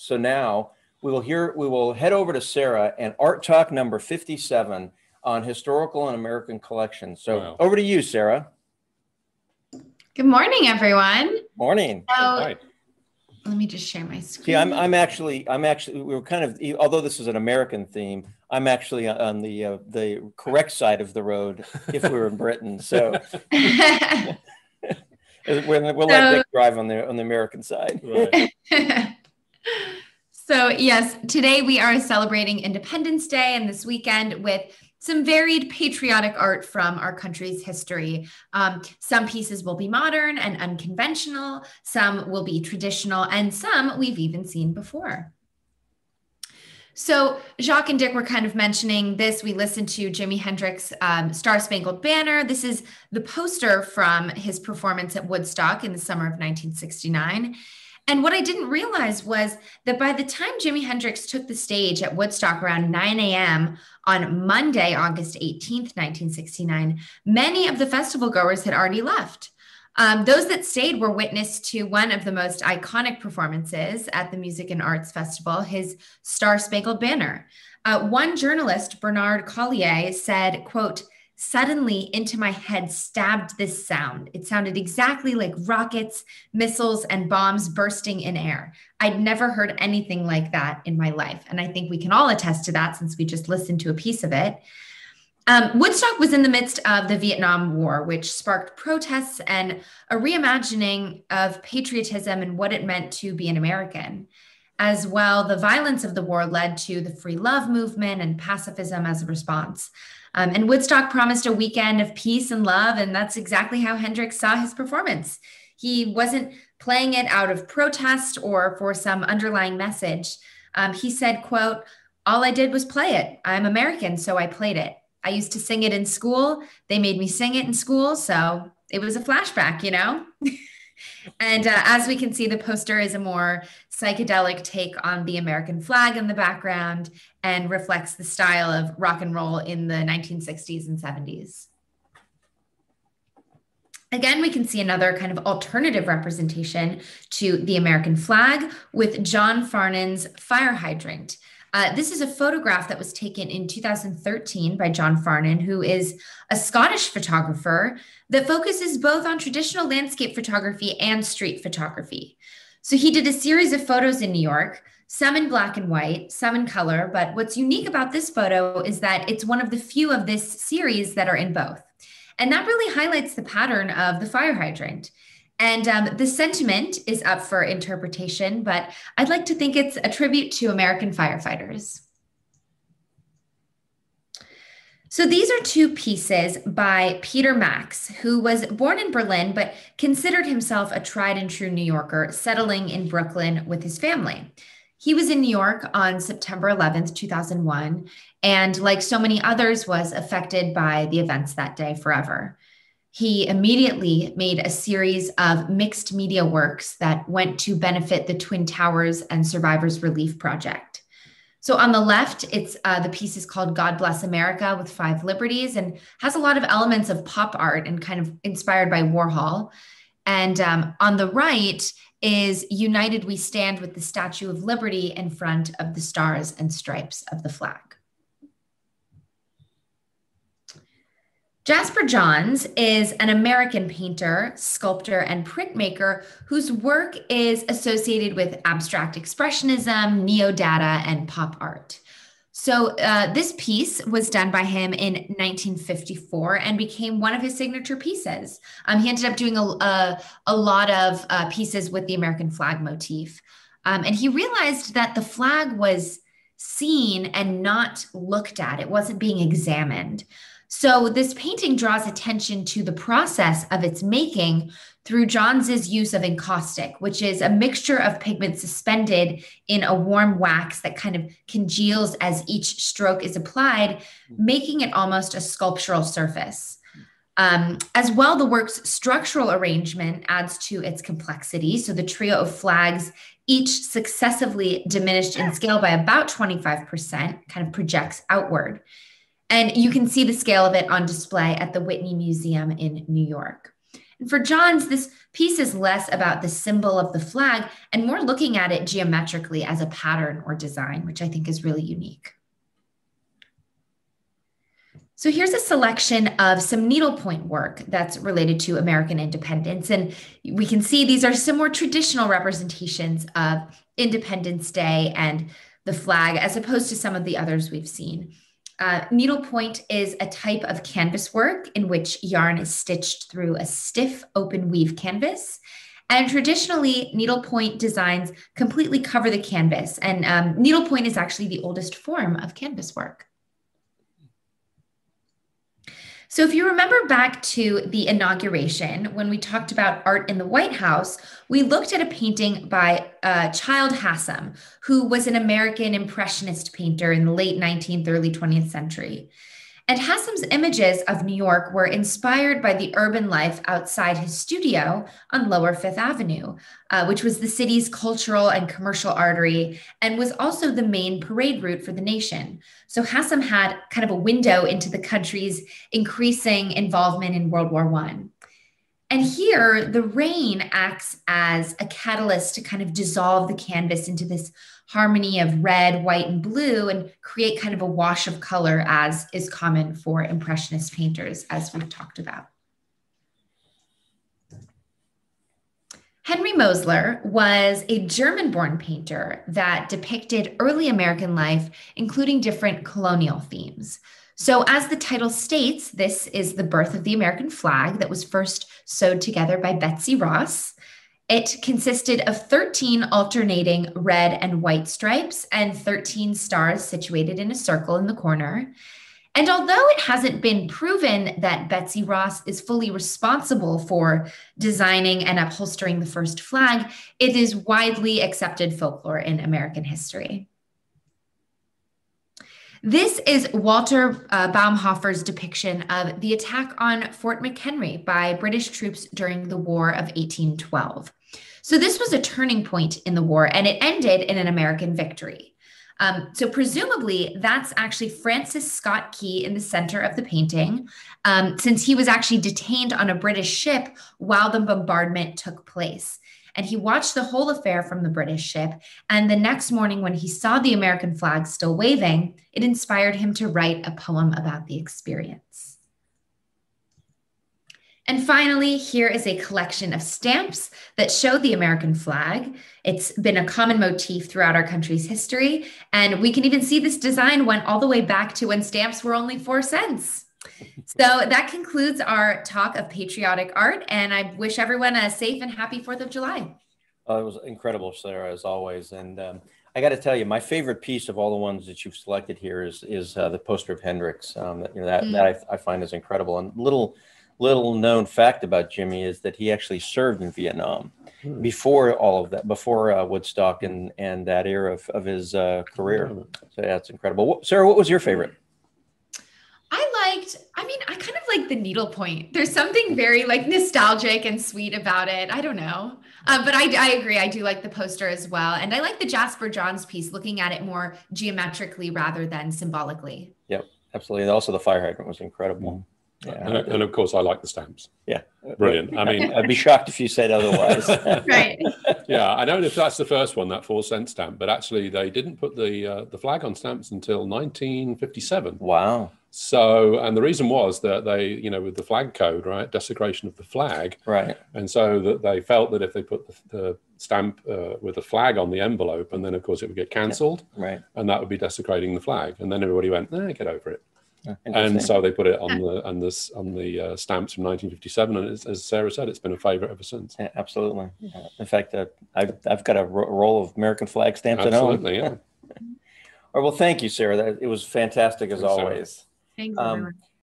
So now we will head over to Sarah and Art Talk number 57 on historical and American collections. So over to you, Sarah. Good morning, everyone. Morning. So, let me just share my screen. See, I'm actually, we were kind of, although this is an American theme, I'm actually on the correct side of the road if we were in Britain. So we'll let Dick drive on the American side. Right. So yes, today we are celebrating Independence Day and this weekend with some varied patriotic art from our country's history. Some pieces will be modern and unconventional, some will be traditional, and some we've even seen before. So Jacques and Dick were kind of mentioning this. We listened to Jimi Hendrix' Star Spangled Banner. This is the poster from his performance at Woodstock in the summer of 1969. And what I didn't realize was that by the time Jimi Hendrix took the stage at Woodstock around 9 a.m. on Monday, August 18th, 1969, many of the festival goers had already left. Those that stayed were witness to one of the most iconic performances at the Music and Arts Festival, his Star Spangled Banner. One journalist, Bernard Collier, said, quote, "Suddenly into my head stabbed this sound. It sounded exactly like rockets, missiles, and bombs bursting in air. I'd never heard anything like that in my life." And I think we can all attest to that since we just listened to a piece of it. Woodstock was in the midst of the Vietnam War, which sparked protests and a reimagining of patriotism and what it meant to be an American. As well, the violence of the war led to the free love movement and pacifism as a response. And Woodstock promised a weekend of peace and love, and that's exactly how Hendrix saw his performance. He wasn't playing it out of protest or for some underlying message. He said, quote, "All I did was play it. I'm American, so I played it. I used to sing it in school. They made me sing it in school, so it was a flashback, you know?" And as we can see, the poster is a more psychedelic take on the American flag in the background and reflects the style of rock and roll in the 1960s and 70s. Again, we can see another kind of alternative representation to the American flag with John Farnan's fire hydrant. This is a photograph that was taken in 2013 by John Farnan, who is a Scottish photographer that focuses both on traditional landscape photography and street photography. So he did a series of photos in New York, some in black and white, some in color. But what's unique about this photo is that it's one of the few of this series that are in both. And that really highlights the pattern of the fire hydrant. And the sentiment is up for interpretation, but I'd like to think it's a tribute to American firefighters. So these are two pieces by Peter Max, who was born in Berlin, but considered himself a tried and true New Yorker, settling in Brooklyn with his family. He was in New York on September 11th, 2001, and like so many others, was affected by the events that day forever. He immediately made a series of mixed media works that went to benefit the Twin Towers and Survivors Relief Project. So on the left, it's the piece is called God Bless America with 5 Liberties and has a lot of elements of pop art and kind of inspired by Warhol. And on the right is United We Stand with the Statue of Liberty in front of the stars and stripes of the flag. Jasper Johns is an American painter, sculptor, and printmaker whose work is associated with abstract expressionism, neo-dada, and pop art. So this piece was done by him in 1954 and became one of his signature pieces. He ended up doing a lot of pieces with the American flag motif. And he realized that the flag was seen and not looked at. It wasn't being examined. So this painting draws attention to the process of its making through Johns's use of encaustic, which is a mixture of pigment suspended in a warm wax that kind of congeals as each stroke is applied, making it almost a sculptural surface. As well, the work's structural arrangement adds to its complexity. So the trio of flags, each successively diminished in scale by about 25%, kind of projects outward. And you can see the scale of it on display at the Whitney Museum in New York. And for Johns, this piece is less about the symbol of the flag and more looking at it geometrically as a pattern or design, which I think is really unique. So here's a selection of some needlepoint work that's related to American independence. And we can see these are some more traditional representations of Independence Day and the flag, as opposed to some of the others we've seen. Needlepoint is a type of canvas work in which yarn is stitched through a stiff open weave canvas. And traditionally, needlepoint designs completely cover the canvas. And needlepoint is actually the oldest form of canvas work. So if you remember back to the inauguration, when we talked about art in the White House, we looked at a painting by Childe Hassam, who was an American Impressionist painter in the late 19th, early 20th century. And Hassam's images of New York were inspired by the urban life outside his studio on Lower Fifth Avenue, which was the city's cultural and commercial artery and was also the main parade route for the nation. So Hassam had kind of a window into the country's increasing involvement in World War I. And here, the rain acts as a catalyst to kind of dissolve the canvas into this harmony of red, white, and blue and create kind of a wash of color, as is common for Impressionist painters, as we've talked about. Henry Mosler was a German-born painter that depicted early American life, including different colonial themes. So as the title states, this is the birth of the American flag that was first sewed together by Betsy Ross. It consisted of 13 alternating red and white stripes and 13 stars situated in a circle in the corner. And although it hasn't been proven that Betsy Ross is fully responsible for designing and upholstering the first flag, it is widely accepted folklore in American history. This is Walter Baumhofer's depiction of the attack on Fort McHenry by British troops during the War of 1812. So this was a turning point in the war, and it ended in an American victory. So presumably, that's actually Francis Scott Key in the center of the painting, since he was actually detained on a British ship while the bombardment took place. And he watched the whole affair from the British ship. And the next morning, when he saw the American flag still waving, it inspired him to write a poem about the experience. And finally, here is a collection of stamps that show the American flag. It's been a common motif throughout our country's history. And we can even see this design went all the way back to when stamps were only 4 cents. So that concludes our talk of patriotic art, and I wish everyone a safe and happy 4th of July. Oh, it was incredible, Sarah, as always. And I got to tell you, my favorite piece of all the ones that you've selected here is the poster of Hendrix. That I find is incredible. And little known fact about Jimmy is that he actually served in Vietnam before all of that, before Woodstock and that era of his career. So yeah, it's incredible. Sarah, what was your favorite? I kind of like the needlepoint. There's something very like nostalgic and sweet about it. I don't know. But I agree. I do like the poster as well. And I like the Jasper Johns piece, looking at it more geometrically rather than symbolically. Yep, absolutely. And also the fire hydrant was incredible. Yeah. And of course, I like the stamps. Yeah. Brilliant. I mean, I'd be shocked if you said otherwise. Right. Yeah, I know if that's the first one, that 4-cent stamp, but actually they didn't put the flag on stamps until 1957. Wow. So, and the reason was that they, with the flag code, right, desecration of the flag. Right. And so that they felt that if they put the stamp with the flag on the envelope, and then of course it would get cancelled. Right. And that would be desecrating the flag. And then everybody went, get over it. And so they put it on the stamps from 1957, and as Sarah said, it's been a favorite ever since. Yeah, absolutely. Yeah. In fact, I've got a roll of American flag stamps at home. Absolutely, yeah. All right, well, thank you, Sarah. It was fantastic as always. Thanks, everyone.